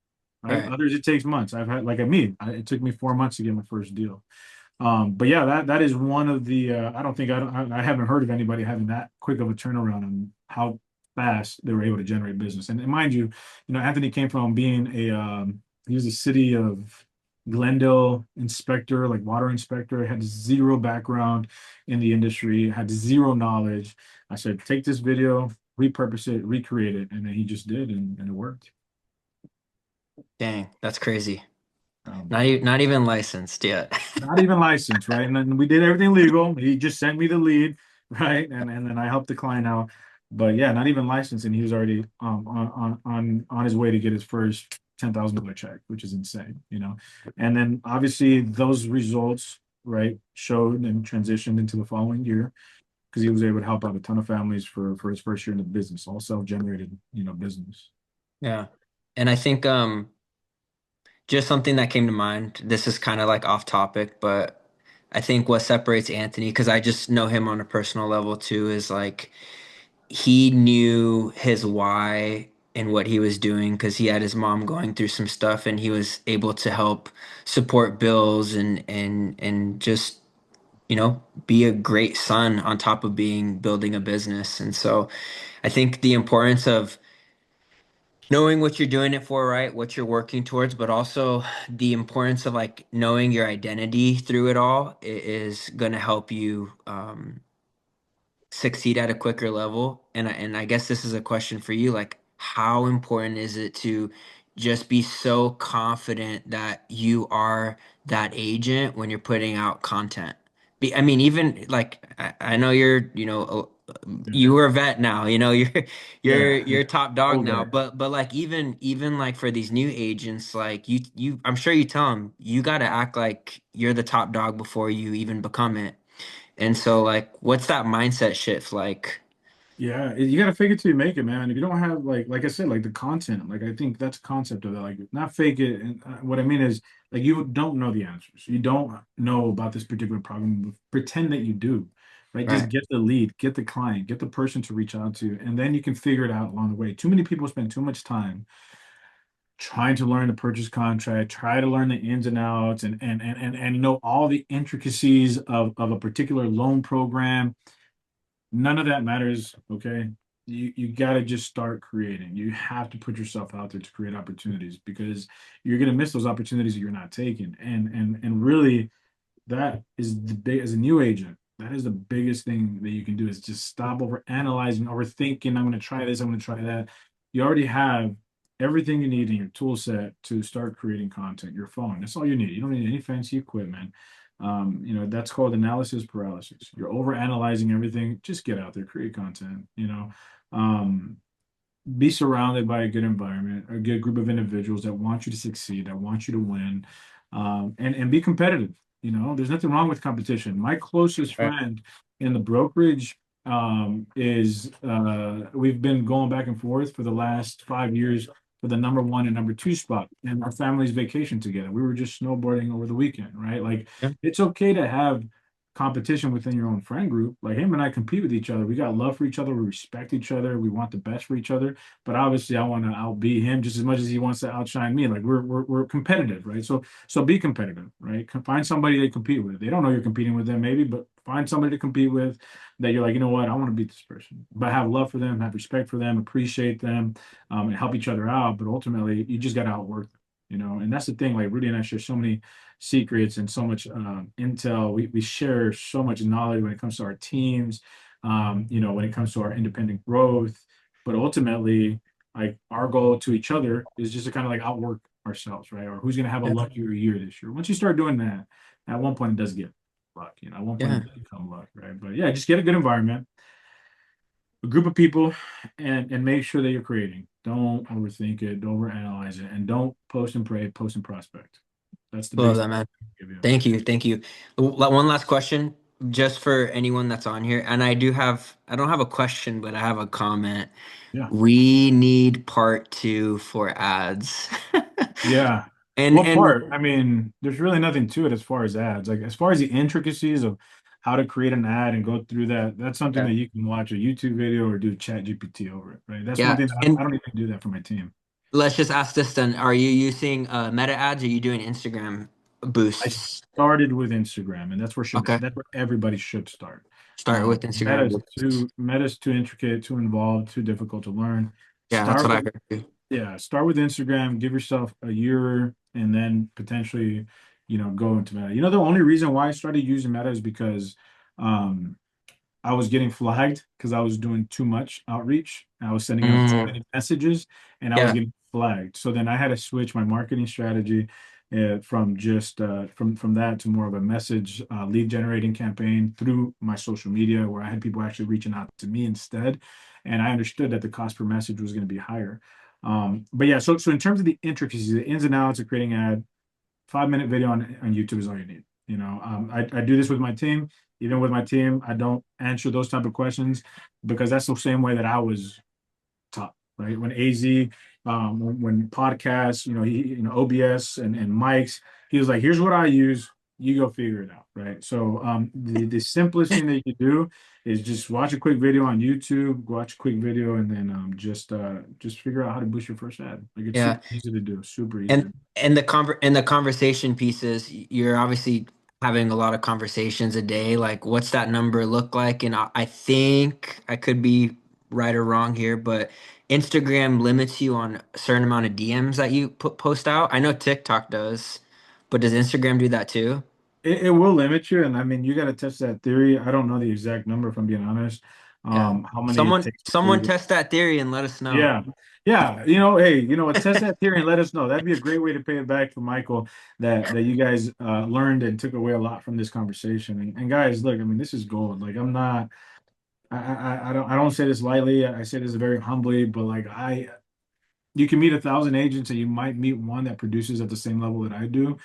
right? Right. Others, it takes months. I've had, like, it took me 4 months to get my first deal. But yeah, that is one of the I don't think I haven't heard of anybody having that quick of a turnaround on how fast they were able to generate business. And mind you, Anthony came from being he was a city of Glendale inspector, like water inspector, had zero background in the industry, had zero knowledge. I said, take this video, repurpose it, recreate it, and then he just did, and it worked. Dang, that's crazy. Um, Not even licensed yet. Not even licensed, right? And then we did everything legal. He just sent me the lead, right? And then I helped the client out. But yeah, not even licensed, and he was already on his way to get his first $10,000 check, which is insane. And then obviously those results, right, showed and transitioned into the following year, because he was able to help out a ton of families for his first year in the business, all self-generated, business. Yeah. And I think just something that came to mind. This is kind of like off topic, but I think what separates Anthony, because I just know him on a personal level too, is like he knew his why and what he was doing because he had his mom going through some stuff and he was able to help support bills and just be a great son on top of being building a business. And so I think the importance of knowing what you're doing it for, right? What you're working towards, but also the importance of like knowing your identity through it all is going to help you succeed at a quicker level. And I guess this is a question for you, like how important is it to just be so confident that you are that agent when you're putting out content? I mean, even like I know you're, Yeah, you are a vet now, you're yeah, you're top dog old now, vet. but like even like for these new agents, like you I'm sure you tell them you got to act like you're the top dog before you even become it. And so, like, what's that mindset shift like? Yeah, you gotta fake it till you make it, man. If you don't have, like I said, like the content, like I think that's the concept of it. Like, not fake it. And what I mean is, like, you don't know the answers. You don't know about this particular problem. Pretend that you do, right? Just Right. get the lead, get the client, get the person to reach out to, and then you can figure it out along the way. Too many people spend too much time trying to learn the purchase contract, try to learn the ins and outs, and know all the intricacies of a particular loan program. None of that matters, okay? You got to just start creating. You have to put yourself out there to create opportunities, because you're going to miss those opportunities that you're not taking. And really, that is the big, as a new agent, that is the biggest thing that you can do, is just stop over analyzing, overthinking. I'm going to try this, I'm going to try that. You already have everything you need in your tool set to start creating content. Your phone, that's all you need. You don't need any fancy equipment. That's called analysis paralysis. You're over analyzing everything. Just get out there, create content. Um, be surrounded by a good environment, a good group of individuals that want you to succeed, that want you to win, and be competitive. There's nothing wrong with competition. My closest Right. friend in the brokerage is we've been going back and forth for the last 5 years for the number one and number two spot, and our families vacation together. We were just snowboarding over the weekend, right? Like Yeah. it's okay to have competition within your own friend group. Like him and I compete with each other. We got love for each other. We respect each other. We want the best for each other. But obviously, I want to outbeat him just as much as he wants to outshine me. Like we're competitive, right? So be competitive, right? Find somebody to compete with. They don't know you're competing with them, maybe, but find somebody to compete with that you're like, you know what, I want to beat this person, but have love for them, have respect for them, appreciate them, and help each other out. But ultimately, you just got to outwork them, you know. And that's the thing. Like Rudy and I share so many secrets and so much intel. We share so much knowledge when it comes to our teams, you know, when it comes to our independent growth. But ultimately, like our goal to each other is just to kind of like outwork ourselves, right? Or who's going to have a Yeah. luckier year this year. Once you start doing that, at one point it does get luck, you know, at one point Yeah. it does become luck, right? But yeah, just get a good environment, a group of people, and make sure that you're creating. Don't overthink it, don't overanalyze it, and don't post and pray, post and prospect. That's the Love biggest that, thing man. I can give you. Thank you. Thank you. One last question, just for anyone that's on here. And I don't have a question, but I have a comment. Yeah. We need part two for ads. Yeah. What And part? I mean, there's really nothing to it as far as ads. Like as far as the intricacies of how to create an ad and go through that, that's something yeah, that you can watch a YouTube video or do Chat GPT over it, right? That's one yeah. thing that I And don't even do that for my team. let's just ask this then. Are you using Meta ads or are you doing Instagram I boosts? started with Instagram, and Okay. that's where everybody should start. Start with Instagram boosts. Meta's too intricate, too involved, too difficult to learn. Yeah, that's Start what I with heard too. Yeah, start with Instagram, give yourself a year, and then potentially, you know, go into Meta. You know, the only reason why I started using Meta is because um, I was getting flagged because I was doing too much outreach. I was sending out too Mm, many messages, and I was yeah, getting flagged. So then I had to switch my marketing strategy from just from that to more of a message lead generating campaign through my social media, where I had people actually reaching out to me instead, and I understood that the cost per message was going to be higher. But yeah, so in terms of the intricacies, the ins and outs of creating ad, 5 minute video on YouTube is all you need. You know, I do this with my team. Even with my team, I don't answer those type of questions because that's the same way that I was taught, right? When AZ, when podcasts, you know, OBS and mics, he was like, here's what I use. You go figure it out, right? So the simplest thing that you can do is just watch a quick video on YouTube, watch a quick video, and then just figure out how to boost your first ad. Like it's yeah. super easy to do, super easy And to. the conversation pieces, you're obviously having a lot of conversations a day. Like, what's that number look like? And I think I could be right or wrong here, but Instagram limits you on a certain amount of DMs that you post out. I know TikTok does, but does Instagram do that too? It will limit you, and I mean, you got to test that theory. I don't know the exact number, if I'm being honest, Yeah. how many it takes for Someone you to. test that theory and let us know. Yeah, yeah. You know, hey, you know what? Test that theory and let us know. That'd be a great way to pay it back for Michael that you guys learned and took away a lot from this conversation. And guys, look, I mean, this is gold. Like, I'm not. I don't say this lightly. I say this very humbly, but like you can meet 1,000 agents and you might meet one that produces at the same level that I do.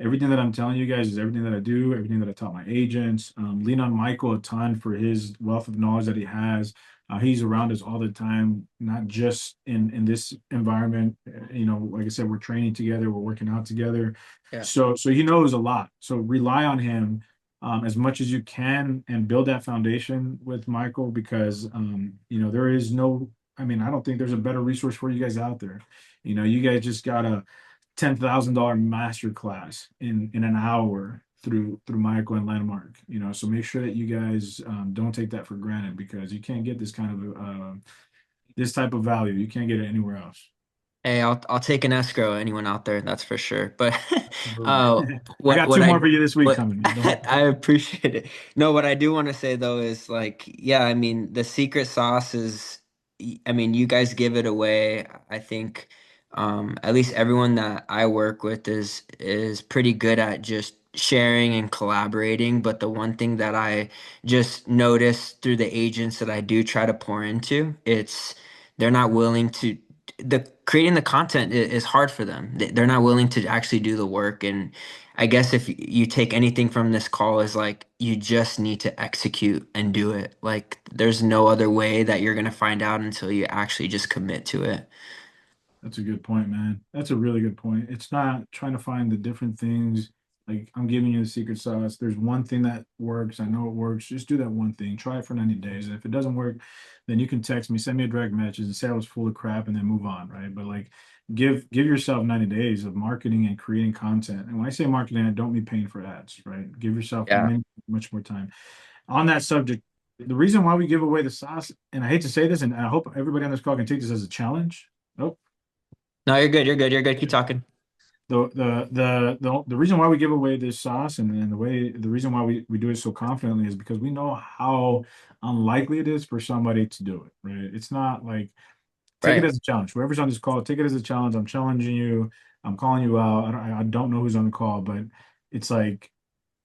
Everything that I'm telling you guys is everything that I do, everything that I taught my agents. Lean on Michael a ton for his wealth of knowledge that he has. He's around us all the time, not just in this environment. You know, like I said, we're training together, we're working out together. Yeah. So he knows a lot. So rely on him as much as you can and build that foundation with Michael because you know there is no I mean, I don't think there's a better resource for you guys out there. You know, you guys just got a $10,000 master class in an hour through Michael and Landmark. You know, so make sure that you guys don't take that for granted because you can't get this kind of this type of value. You can't get it anywhere else. Hey, I'll take an escrow, anyone out there, that's for sure. But Absolutely. I got what two more I for you this week what coming, man. Don't. I appreciate it. No, what I do want to say though is like, yeah, I mean, the secret sauce is, I mean, you guys give it away. I think at least everyone that I work with is pretty good at just sharing and collaborating. But the one thing that I just noticed through the agents that I do try to pour into, it's they're not willing to. the creating the content is hard for them. They're not willing to actually do the work. And I guess if you take anything from this call is like you just need to execute and do it. Like there's no other way that you're gonna find out until you actually just commit to it. That's a good point, man. That's a really good point. It's not trying to find the different things. Like I'm giving you the secret sauce. There's one thing that works. I know it works. Just do that one thing. Try it for 90 days. And if it doesn't work, then you can text me, send me a direct message and say I was full of crap and then move on, right? But like give yourself 90 days of marketing and creating content. And when I say marketing, I don't mean paying for ads, right? Give yourself Yeah. much more time. On that subject, the reason why we give away the sauce, and I hate to say this, and I hope everybody on this call can take this as a challenge. Nope. No, you're good. You're good. You're good. Keep talking. The reason why we give away this sauce and the reason why we do it so confidently is because we know how unlikely it is for somebody to do it, right? It's not like take it Right. as a challenge. Whoever's on this call, take it as a challenge. I'm challenging you. I'm calling you out. I don't know who's on the call, but it's like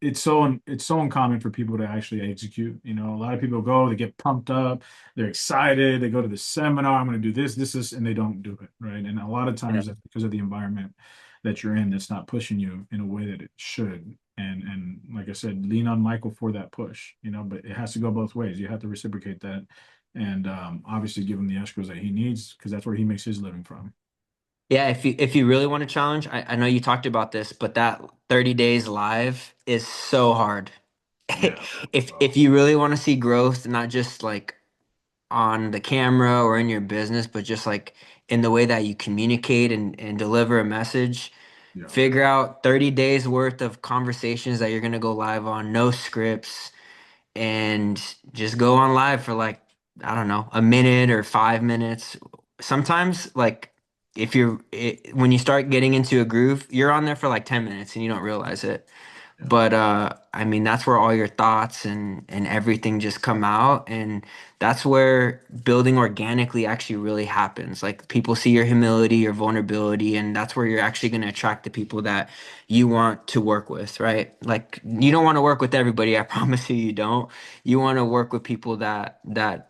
it's so uncommon for people to actually execute. You know, a lot of people go, they get pumped up, they're excited, they go to the seminar, I'm going to do this, and they don't do it, right? And a lot of Yeah. times that's because of the environment that you're in that's not pushing you in a way that it should. And like I said, lean on Michael for that push, you know, but it has to go both ways. You have to reciprocate that and obviously give him the escrows that he needs because that's where he makes his living from. Yeah, if you really want to challenge, I know you talked about this, but that 30 days live is so hard. Yeah. If you really want to see growth, not just like on the camera or in your business, but just like in the way that you communicate and deliver a message, Yeah. figure out 30 days worth of conversations that you're gonna go live on, no scripts, and just go on live for like, I don't know, a minute or 5 minutes. Sometimes, like, when you start getting into a groove, you're on there for like 10 minutes and you don't realize it. Yeah. But I mean, that's where all your thoughts and everything just come out, and that's where building organically actually really happens. Like people see your humility, your vulnerability, and that's where you're actually going to attract the people that you want to work with, right? Like you don't want to work with everybody, I promise you, you don't. You want to work with people that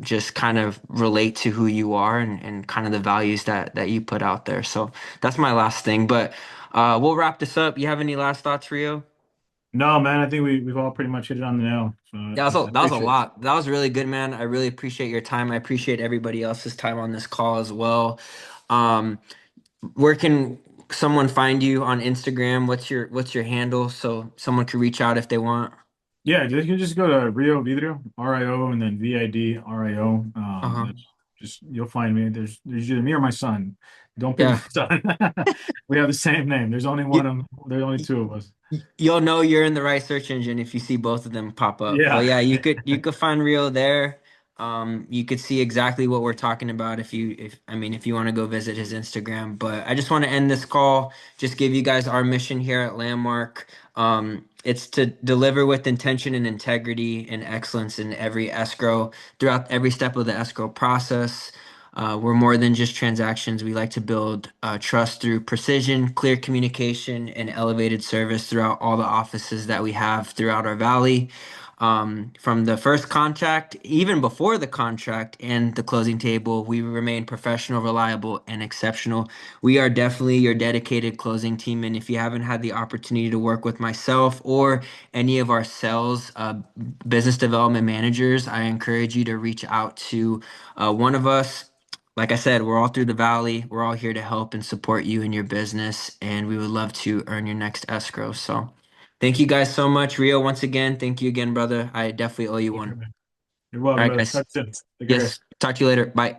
just kind of relate to who you are and kind of the values that you put out there. So that's my last thing. But we'll wrap this up. You have any last thoughts, Rio? No, man, I think we've all pretty much hit it on the nail. So I That was a appreciate it. lot. That was really good, man. I really appreciate your time. I appreciate everybody else's time on this call as well. Um, where can someone find you on Instagram? What's your handle so someone can reach out if they want? Yeah, you can just go to Rio Vidrio, RIO, and then VIDRIO. Uh-huh. That's just you'll find me. There's either me or my son. Don't pick my Yeah. son. We have the same name. There's only two of us. You'll know you're in the right search engine if you see both of them pop up. But Yeah. yeah, you could find Rio there. You could see exactly what we're talking about if I mean if you want to go visit his Instagram. But I just want to end this call, just give you guys our mission here at Landmark. It's to deliver with intention and integrity and excellence in every escrow throughout every step of the escrow process. We're more than just transactions. We like to build trust through precision, clear communication, and elevated service throughout all the offices that we have throughout our valley. From the first contract, even before the contract and the closing table, we remain professional, reliable, and exceptional. We are definitely your dedicated closing team. And if you haven't had the opportunity to work with myself or any of our sales business development managers, I encourage you to reach out to one of us. Like I said, we're all through the valley. We're all here to help and support you in your business, and we would love to earn your next escrow. So, thank you guys so much, Rio. Once again, thank you again, brother. I definitely owe you For sure, one. man. You're All welcome, right, brother. guys. Talk soon. Take care, guys. Yes. Talk to you later. Bye.